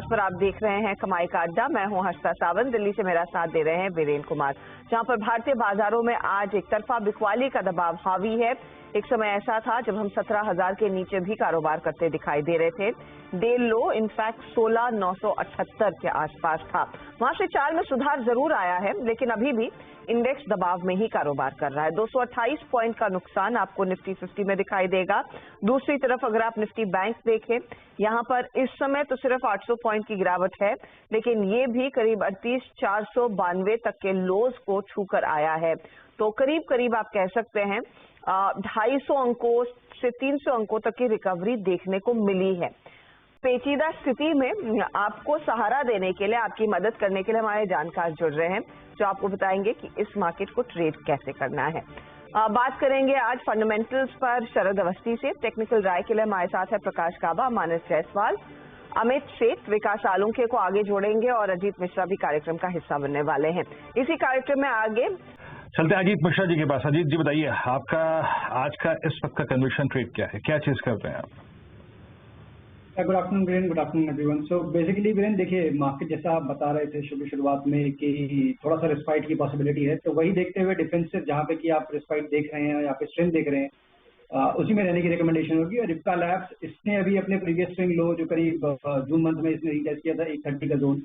Breakfast पर आप देख रहे हैं कमाई का अड्डा। मैं हूं हर्षिता सावंत। दिल्ली से मेरा साथ दे रहे हैं वीरेंद्र कुमार। जहां पर भारतीय बाजारों में आज एक तरफा बिकवाली का दबाव हावी है। एक समय ऐसा था जब हम 17,000 के नीचे भी कारोबार करते दिखाई दे रहे थे। डे लो इनफैक्ट 16,978 के आसपास था। वहां से चाल में सुधार जरूर आया है, लेकिन अभी भी इंडेक्स दबाव में ही कारोबार कर रहा है। 228 पॉइंट का नुकसान आपको निफ्टी 50 में दिखाई देगा। दूसरी तरफ अगर आप निफ्टी बैंक देखें, यहां पर इस समय तो सिर्फ 800 पॉइंट की गिरावट है, लेकिन ये भी करीब 38,492 तक के लोज को छूकर आया है। तो करीब करीब आप कह सकते हैं 250 अंकों से 300 अंकों तक की रिकवरी देखने को मिली है। पेचीदा स्थिति में आपको सहारा देने के लिए, आपकी मदद करने के लिए हमारे जानकार जुड़ रहे हैं, जो आपको बताएंगे कि इस मार्केट को ट्रेड कैसे करना है। बात करेंगे आज फंडामेंटल्स पर शरद अवस्थी से। टेक्निकल राय के लिए हमारे साथ है प्रकाश काबा, मानस जायसवाल, अमित सेठ, विकास आलूंके को आगे जोड़ेंगे और अजीत मिश्रा भी कार्यक्रम का हिस्सा बनने वाले हैं। इसी कार्यक्रम में आगे चलते अजीत मिश्रा जी के पास। अजीत जी बताइए, आपका आज का इस वक्त का कन्विक्शन ट्रेड क्या है, क्या चीज कर रहे हैं आप? Good afternoon Viren, good afternoon everyone. So basically Viren देखिए, मार्केट जैसा आप बता रहे थे शुरुआत में कि थोड़ा सा रिस्पाइट की पॉसिबिलिटी है, तो वही देखते हुए डिफेंसिव जहाँ पे कि आप रिस्पाइट देख रहे हैं या फिर स्ट्रेंथ देख रहे हैं, उसी में रहने की रिकमेंडेशन होगी। और इप्का लैब्स, इसने अभी अपने प्रीवियस स्विंग लो जो करीब जून मंथ में इसने रिटेस्ट किया था 830 का जोन,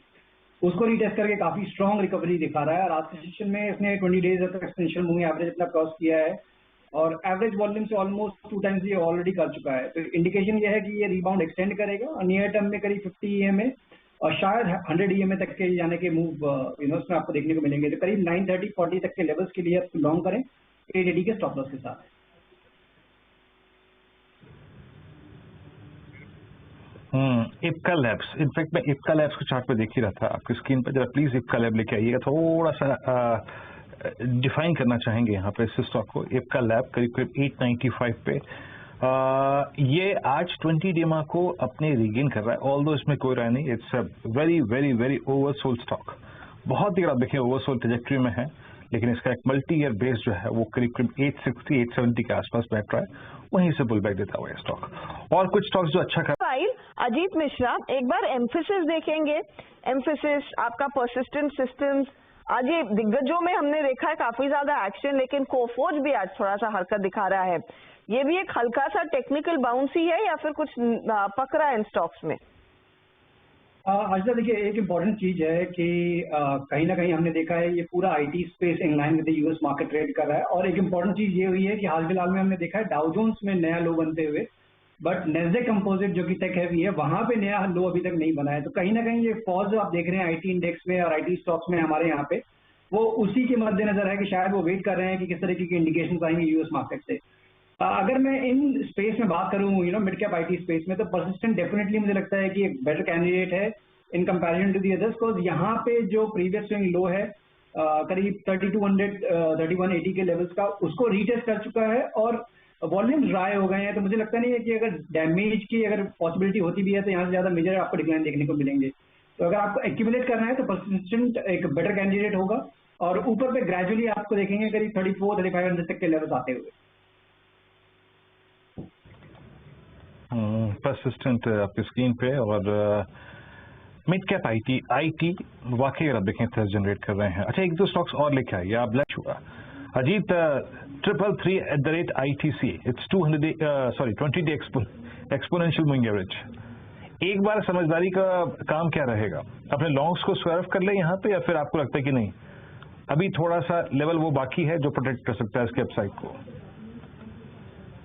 उसको रिटेस्ट करके काफी स्ट्रॉन्ग रिकवरी दिखा रहा है। आज के सेशन में इसने 20 डेज तक एक्सटेंशियल मूविंग एवरेज अपना क्रॉस किया है और एवरेज वॉल्यूम से ऑलमोस्ट 2 टाइम्स ये ऑलरेडी कर चुका है। तो इंडिकेशन ये है कि ये रिबाउंड एक्सटेंड करेगा और नियर टर्म में करीब 50 EMA और शायद 100 EMA तक के जाने के मूव उसमें आपको देखने को मिलेंगे। तो करीब 930-40 तक के लेवल्स के लिए आप लॉन्ग करें 880 के स्टॉप लॉस के साथ। इप्का लैब्स, इनफैक्ट मैं इप्का लैब्स को चार्ट पे देख ही रहा था आपकी स्क्रीन पर। जरा प्लीज इप्का लैब लेके आइएगा, थोड़ा सा डिफाइन करना चाहेंगे यहाँ पे इस स्टॉक को। इप्का लैब करीब करीब 895 पे ये आज 20 DMA को अपने रीगेन कर रहा है। ऑल्दो इसमें कोई राय नहीं, it's a very very very oversold stock. बहुत ही अगर आप देखें ओवरसोल्ड ट्रैजेक्टरी में है, लेकिन इसका एक मल्टी ईयर बेस जो है वो करीब करीब 860-870 के आसपास बैठ रहा है, वहीं से पुल बैक देता हुआ है स्टॉक। और कुछ स्टॉक्स जो अच्छा कर अजीत मिश्रा, एक बार एम्फेसिस देखेंगे। एम्फेसिस आपका परसिस्टेंट सिस्टम्स, आज ये दिग्गजों में हमने देखा है काफी ज्यादा एक्शन, लेकिन कोफोर्ज भी आज थोड़ा सा हरकत दिखा रहा है। ये भी एक हल्का सा टेक्निकल बाउंस ही है या फिर कुछ पकड़ा है इन स्टॉक्स में? अच्छा देखिए, एक इम्पॉर्टेंट चीज है कि कहीं ना कहीं हमने देखा है ये पूरा IT space in line with US market trade कर रहा है। और एक इम्पॉर्टेंट चीज ये हुई है कि हाल फिलहाल में हमने देखा है डाउ जोन्स में नया लो बनते हुए, बट नेस्डेक कंपोजिट जो कि टेक हैवी है वहां पे नया लो अभी तक नहीं बना है। तो कहीं ना कहीं ये पॉज जो आप देख रहे हैं आईटी इंडेक्स में और आईटी स्टॉक्स में हमारे यहाँ पे, वो उसी के मद्देनजर है कि शायद वो वेट कर रहे हैं कि किस तरीके की इंडिकेशन आएंगे यूएस मार्केट से। अगर मैं इन स्पेस में बात करूं मिड कैप आईटी स्पेस में, तो परसिस्टेंट डेफिनेटली मुझे लगता है कि एक बेटर कैंडिडेट है in comparison to the others. Because यहाँ पे जो प्रीवियस स्विंग लो है करीब 3280 के लेवल्स का, उसको रीटेस्ट कर चुका है और वॉल्यूम्स ड्राई हो गए हैं। तो मुझे लगता नहीं है कि अगर डैमेज की अगर पॉसिबिलिटी होती भी है तो यहाँ से ज्यादा मेजर आपको डिक्लाइन देखने को मिलेंगे। तो अगर आपको एक्यूमुलेट करना है तो परसिस्टेंट एक बेटर कैंडिडेट होगा और ऊपर पे ग्रेजुअली आपको देखेंगे करीब 34-3500 तक के लेवल्स आते हुए। परसिस्टेंट आपकी स्क्रीन पे और मिड कैप आईटी वाकई अगर आप देखें थ्रस्ट जनरेट कर रहे हैं। अच्छा, एक दो स्टॉक्स और लेके आइए आप। ब्लैक हुआ Ajit 333@ITC, it's 20 day exponential moving average. एक बार समझदारी का काम क्या रहेगा, अपने लॉन्ग्स को स्वर्व कर ले यहाँ पे, या फिर आपको लगता है कि नहीं अभी थोड़ा सा लेवल वो बाकी है जो प्रोटेक्ट कर सकता है इसके अपसाइड को?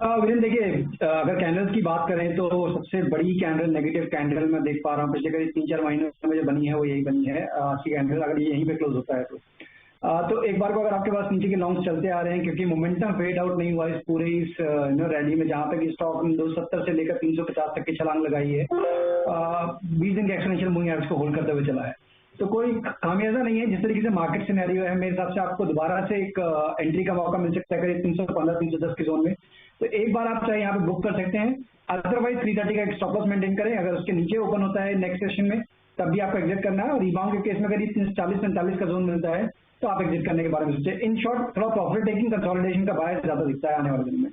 विरेन देखिए, अगर कैंडल्स की बात करें तो सबसे बड़ी कैंडल नेगेटिव कैंडल मैं देख पा रहा हूँ पिछले करीब 3-4 महीनों में जो बनी है वो यही बनी है आज की कैंडल, अगर ये यहीं पे क्लोज होता है तो एक बार को अगर आपके पास नीचे के लॉन्ग्स चलते आ रहे हैं, क्योंकि मोमेंटम फेड आउट नहीं हुआ इस पूरे इस रैली में, जहाँ पे कि स्टॉक 270 से लेकर 350 तक की छलांग लगाई है, 20 दिन के एक्सपोनेंशियल मूविंग एवरेज को होल्ड करते हुए चला है। तो कोई खामियाजा नहीं है। जिस तरीके से मार्केट सिनेरियो है, मेरे हिसाब से आपको दोबारा से एक एंट्री का मौका मिल सकता है करीब 315-310 के जोन में। तो एक बार आप चाहे यहाँ पे बुक कर सकते हैं, अदरवाइज 330 का एक स्टॉप लॉस मेंटेन करें। अगर उसके नीचे ओपन होता है नेक्स्ट सेशन में, तब भी आपको एग्जिट करना है। और रिबाउंड के केस में करीब 40-45 का जोन मिलता है तो आप एग्जिट करने के बारे में सोचें। इन शॉर्ट, थोड़ा प्रॉफिट टेकिंग कंसोलिडेशन का बायस ज्यादा दिखता है आने वाले दिन में।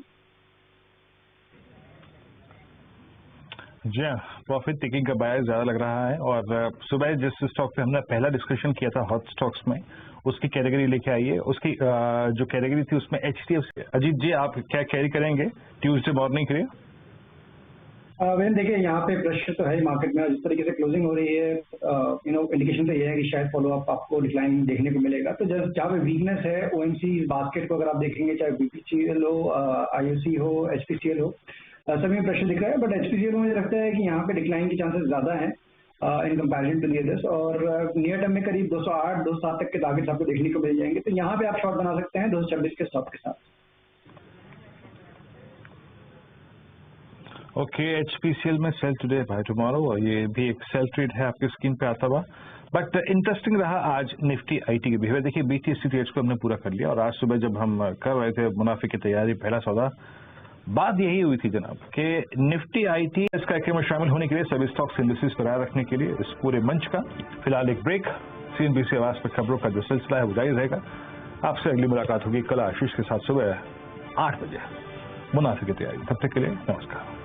जी हाँ, प्रॉफिट टेकिंग का बायस ज्यादा लग रहा है और सुबह जिस स्टॉक पे हमने पहला डिस्कशन किया था हॉट स्टॉक्स में, उसकी कैटेगरी लेके आइए। उसकी जो कैटेगरी थी उसमें HDFC। अजीत जी, आप क्या कैरी करेंगे ट्यूसडे मॉर्निंग के लिए? वैन देखिए, यहाँ पे प्रेशर तो है मार्केट में, जिस तरीके से क्लोजिंग हो रही है इंडिकेशन तो ये है कि शायद फॉलो अप आपको डिक्लाइन देखने को मिलेगा। तो जहाँ पे वीकनेस है OMC बास्केट को अगर आप देखेंगे, चाहे BPCL हो, IOC हो, HPCL हो, सभी में प्रेशर दिख रहा है। बट HPCL में मुझे लगता है कि यहाँ पे डिक्लाइन के चांसेस ज्यादा हैं in comparison to the others, और नियर टर्म में करीब 208 207 तक के टारगेट्स आपको देखने को मिल जाएंगे। तो यहाँ पे आप शॉर्ट बना सकते हैं 226 के स्टॉप के साथ। ओके, HPCL में सेल टुडे बाय टुमारो, और ये भी एक सेल ट्रेड है आपकी स्क्रीन पे आता हुआ। बट इंटरेस्टिंग रहा आज निफ्टी IT के बिहेवियर। देखिए, BTC ट्रेड्स को हमने पूरा कर लिया और आज सुबह जब हम कर रहे थे मुनाफे की तैयारी, पहला सौदा, बात यही हुई थी जनाब कि निफ्टी IT इस कार्यक्रम में शामिल होने के लिए सभी स्टॉक्स इंडिसेस बनाए रखने के लिए इस पूरे मंच का फिलहाल एक ब्रेक। CNBC आवाज पर खबरों का जो सिलसिला है वो जारी रहेगा। आपसे अगली मुलाकात होगी कल आशीष के साथ सुबह 8 बजे मुनाफे की तैयारी। तब तक के लिए नमस्कार।